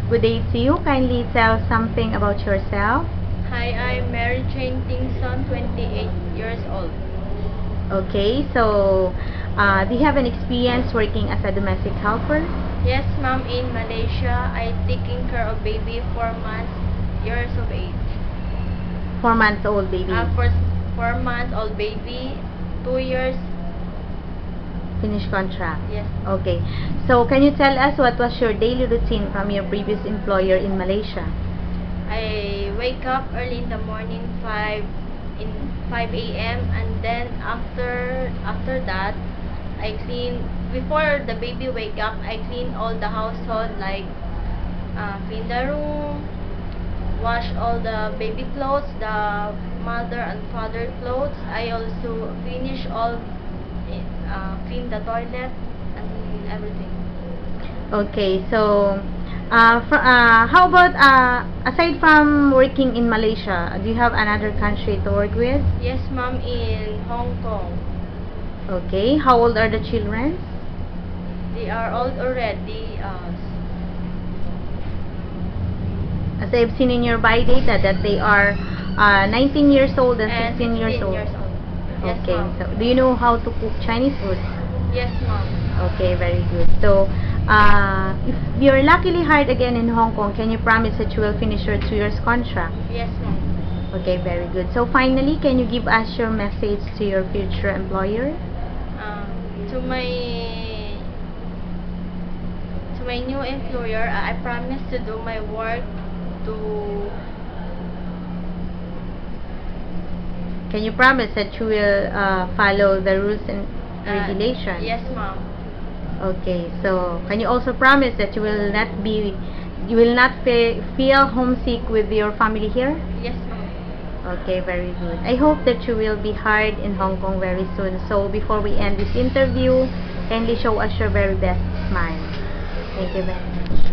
Good day to you. Kindly tell something about yourself. Hi, I'm Mary Jane Tingson, 28 years old. Okay, so do you have an experience working as a domestic helper? Yes, ma'am, in Malaysia, I taking care of baby 4 months, years of age. 4 months old baby. For 4 months old baby, 2 years. Finish contract. Yes. Okay. So can you tell us what was your daily routine from your previous employer in Malaysia? I wake up early in the morning, 5 a.m. and then after that, I clean. Before the baby wake up, I clean all the household, like clean the room, wash all the baby clothes, the mother and father clothes. I also finish all, clean the toilet and everything. Okay, so how about aside from working in Malaysia, do you have another country to work with? Yes, ma'am, in Hong Kong. Okay, how old are the children? They are all already As I've seen in your bio data that they are 19 years old and 16 years 16 old. years old. Yes, Okay, ma'am. so do you know how to cook Chinese food? Yes, ma'am. Okay, very good. So, if you're luckily hired again in Hong Kong, can you promise that you will finish your 2 years contract? Yes, ma'am. Okay, very good. So, finally, can you give us your message to your future employer? To my new employer, I promise to do my work to. Can you promise that you will follow the rules and regulations? Yes, ma'am. Okay, so can you also promise that you will not feel homesick with your family here? Yes, ma'am. Okay, very good. I hope that you will be hired in Hong Kong very soon. So before we end this interview, kindly show us your very best smile. Thank you very much.